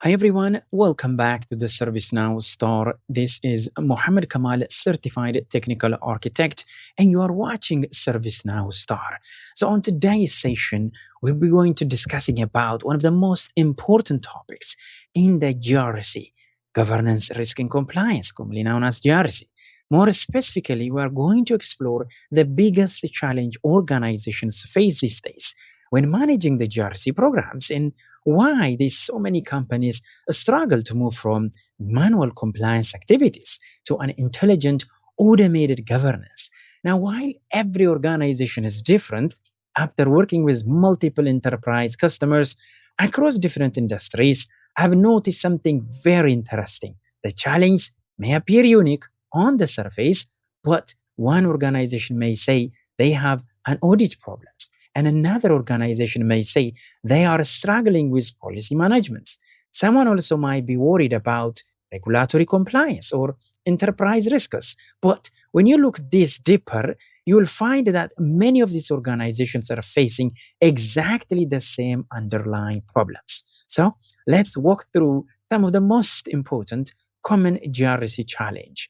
Hi everyone, welcome back to the ServiceNow Star. This is Mohammed Kemal, certified technical architect, and you are watching ServiceNow Star. So on today's session, we'll be going to discussing about one of the most important topics in the GRC, governance, risk and compliance, commonly known as GRC. More specifically, we are going to explore the biggest challenge organizations face these days when managing the GRC programs and why these so many companies struggle to move from manual compliance activities to an intelligent automated governance. Now, while every organization is different, after working with multiple enterprise customers across different industries, I've noticed something very interesting. The challenge may appear unique on the surface, but one organization may say they have an audit problems, and another organization may say they are struggling with policy management. Someone also might be worried about regulatory compliance or enterprise risks. But when you look this deeper, you will find that many of these organizations are facing exactly the same underlying problems. So let's walk through some of the most important common GRC challenge.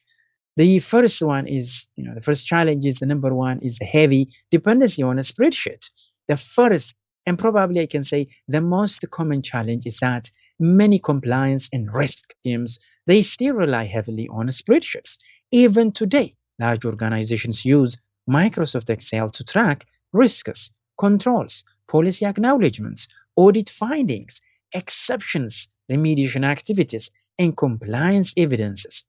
The first one is, the first challenge is the number one is the heavy dependency on a spreadsheet. The first, and probably I can say the most common challenge is that many compliance and risk teams, they still rely heavily on spreadsheets. Even today, large organizations use Microsoft Excel to track risks, controls, policy acknowledgements, audit findings, exceptions, remediation activities, and compliance evidences.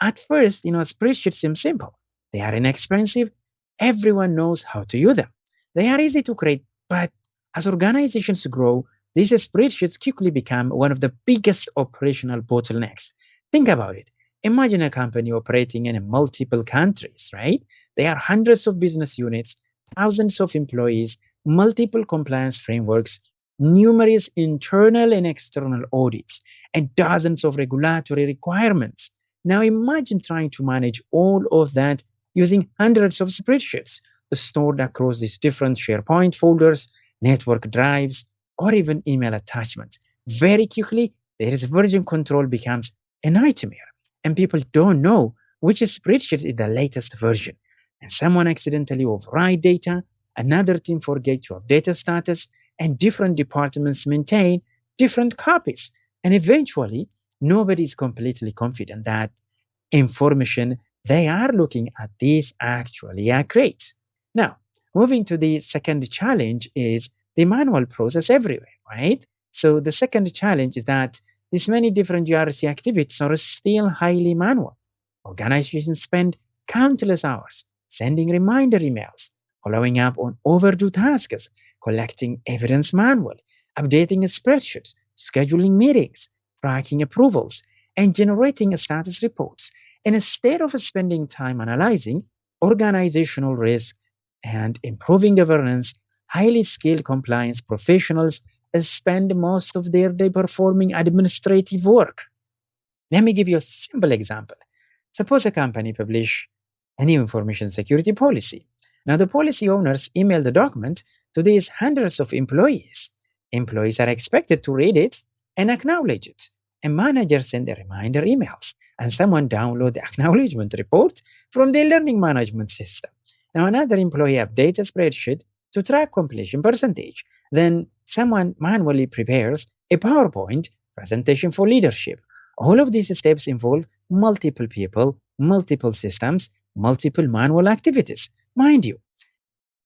At first, spreadsheets seem simple. They are inexpensive. Everyone knows how to use them. They are easy to create, but as organizations grow, these spreadsheets quickly become one of the biggest operational bottlenecks. Think about it. Imagine a company operating in multiple countries, right? There are hundreds of business units, thousands of employees, multiple compliance frameworks, numerous internal and external audits, and dozens of regulatory requirements. Now imagine trying to manage all of that using hundreds of spreadsheets stored across these different SharePoint folders, network drives, or even email attachments. Very quickly, there is version control becomes a nightmare, and people don't know which spreadsheet is the latest version. And someone accidentally override data, another team forget to update the status, and different departments maintain different copies. And eventually, nobody is completely confident that information they are looking at is actually accurate. Now, moving to the second challenge is the manual process everywhere, right? So the second challenge is that these many different GRC activities are still highly manual. Organizations spend countless hours sending reminder emails, following up on overdue tasks, collecting evidence manually, updating spreadsheets, scheduling meetings, tracking approvals, and generating status reports. And instead of spending time analyzing organizational risk and improving governance, highly skilled compliance professionals spend most of their day performing administrative work. Let me give you a simple example. Suppose a company publish a new information security policy. Now the policy owners email the document to these hundreds of employees. Employees are expected to read it and acknowledge it. And managers send the reminder emails, and someone download the acknowledgement report from the learning management system. Now another employee updates a spreadsheet to track completion percentage. Then someone manually prepares a PowerPoint presentation for leadership. All of these steps involve multiple people, multiple systems, multiple manual activities. Mind you,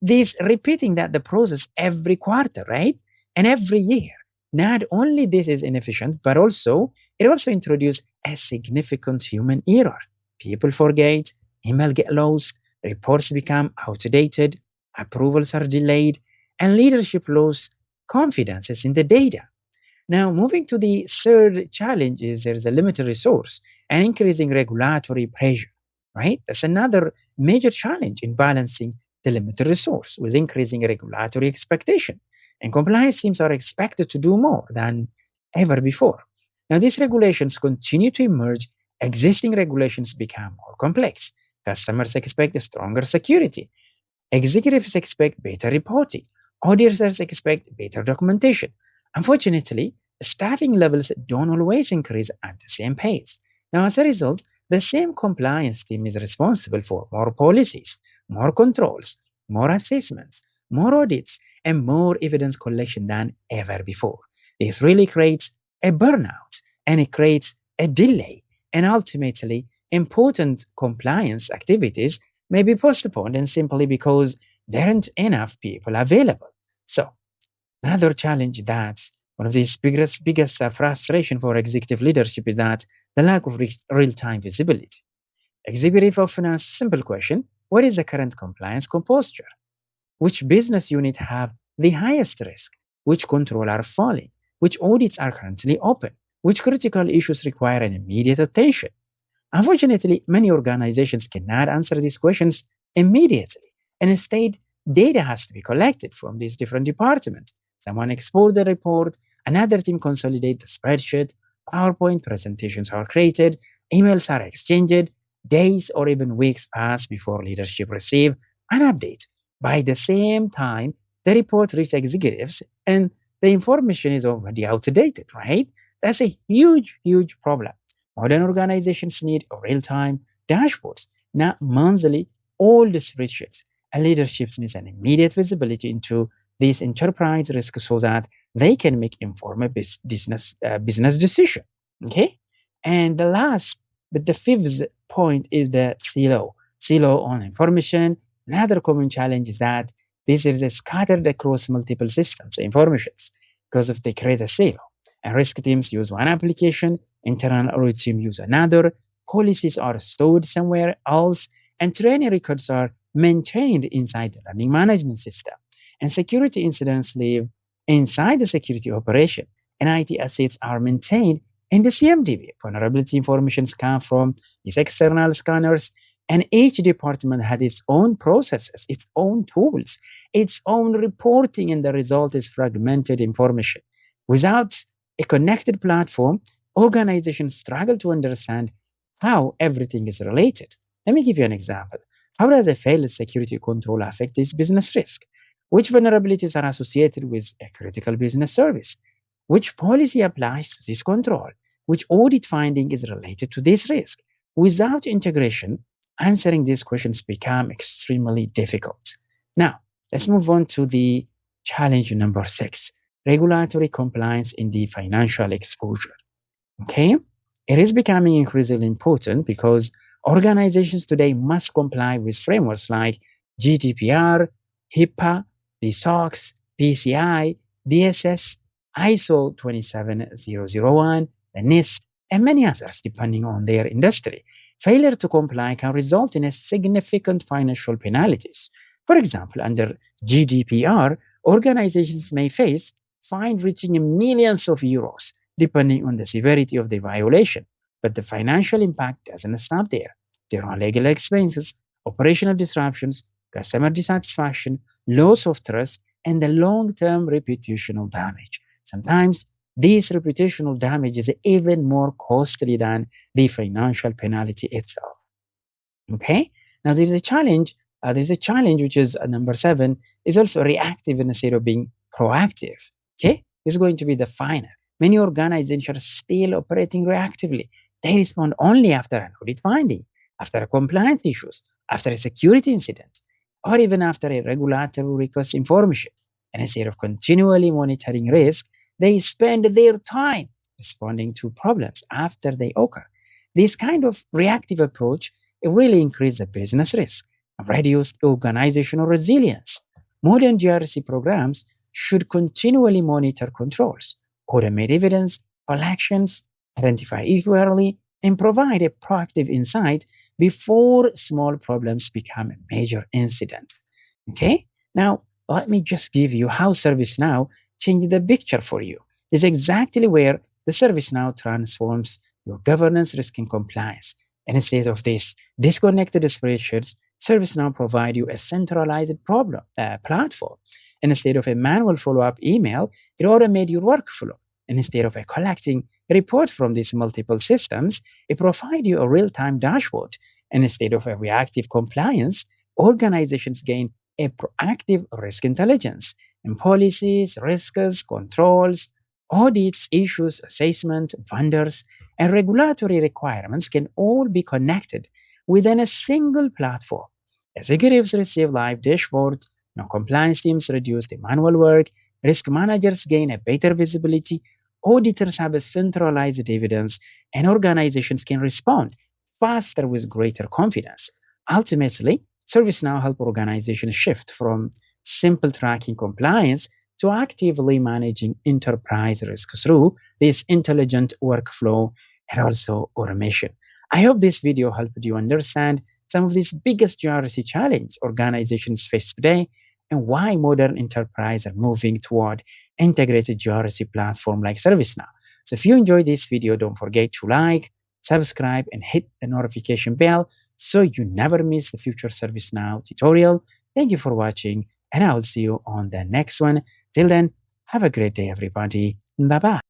this repeating that the process every quarter, right? And every year. Not only this is inefficient, but also it also introduces a significant human error. People forget, email get lost, reports become outdated, approvals are delayed, and leadership loses confidence in the data. Now, moving to the third challenge is there's a limited resource and increasing regulatory pressure, right? That's another major challenge in balancing the limited resource with increasing regulatory expectation. And compliance teams are expected to do more than ever before. Now, these regulations continue to emerge, existing regulations become more complex. Customers expect stronger security. Executives expect better reporting. Auditors expect better documentation. Unfortunately, staffing levels don't always increase at the same pace. Now, as a result, the same compliance team is responsible for more policies, more controls, more assessments, more audits, and more evidence collection than ever before. This really creates a burnout and it creates a delay, and ultimately, important compliance activities may be postponed and simply because there aren't enough people available. So, another challenge that's one of these biggest frustration for executive leadership is that the lack of real-time visibility. Executive often ask simple question: what is the current compliance posture? Which business unit have the highest risk? Which control are falling? Which audits are currently open? Which critical issues require an immediate attention? Unfortunately, many organizations cannot answer these questions immediately, and instead, data has to be collected from these different departments. Someone export the report, another team consolidate the spreadsheet, PowerPoint presentations are created, emails are exchanged, days or even weeks pass before leadership receive an update. By the same time, the report reaches executives and the information is already outdated, right? That's a huge, huge problem. Modern organizations need real-time dashboards, not monthly old spreadsheets. And leadership needs an immediate visibility into these enterprise risks so that they can make informed business decision. Okay, and the last, but the fifth point is the silo on information. Another common challenge is that this is scattered across multiple systems, informations, because if they create a silo, and risk teams use one application, internal audit team use another, policies are stored somewhere else, and training records are maintained inside the learning management system. And security incidents live inside the security operation, and IT assets are maintained in the CMDB. Vulnerability informations come from these external scanners, and each department had its own processes, its own tools, its own reporting, and the result is fragmented information. Without a connected platform, organizations struggle to understand how everything is related. Let me give you an example. How does a failed security control affect this business risk? Which vulnerabilities are associated with a critical business service? Which policy applies to this control? Which audit finding is related to this risk? Without integration, answering these questions become extremely difficult. Now, let's move on to the challenge number 6, regulatory compliance in the financial exposure. Okay? It is becoming increasingly important because organizations today must comply with frameworks like GDPR, HIPAA, the SOX, PCI, DSS, ISO 27001, the NIST, and many others depending on their industry. Failure to comply can result in a significant financial penalties. For example, under GDPR, organizations may face fine reaching millions of euros, depending on the severity of the violation. But the financial impact doesn't stop there. There are legal expenses, operational disruptions, customer dissatisfaction, loss of trust, and the long-term reputational damage. Sometimes this reputational damage is even more costly than the financial penalty itself. Okay? Now there's a challenge. There's a challenge which is number 7 is also reactive instead of being proactive. Okay? This is going to be the final. Many organizations are still operating reactively. They respond only after an audit finding, after a compliance issues, after a security incident, or even after a regulatory request information. And instead of continually monitoring risk, they spend their time responding to problems after they occur. This kind of reactive approach it really increases the business risk and reduce organizational resilience. Modern GRC programs should continually monitor controls, automate evidence, collections, identify equally, and provide a proactive insight before small problems become a major incident. Okay? Now, let me just give you how ServiceNow changed the picture for you. This is exactly where the ServiceNow transforms your governance, risk, and compliance. And instead of this disconnected spreadsheets, ServiceNow provide you a centralized platform. And instead of a manual follow-up email, it automates your workflow. And instead of collecting a report from these multiple systems, it provides you a real-time dashboard. And instead of a reactive compliance, organizations gain a proactive risk intelligence and policies, risks, controls, Audits, issues, assessment, vendors, and regulatory requirements can all be connected within a single platform. Executives receive live dashboards, compliance teams reduce the manual work, risk managers gain a better visibility, auditors have a centralized evidence, and organizations can respond faster with greater confidence. Ultimately, ServiceNow help organizations shift from simple tracking compliance to actively managing enterprise risk through this intelligent workflow and also automation. I hope this video helped you understand some of these biggest GRC challenges organizations face today and why modern enterprises are moving toward integrated GRC platform like ServiceNow. So if you enjoyed this video, don't forget to like, subscribe, and hit the notification bell so you never miss the future ServiceNow tutorial. Thank you for watching, and I will see you on the next one. Till then, have a great day, everybody. Bye bye.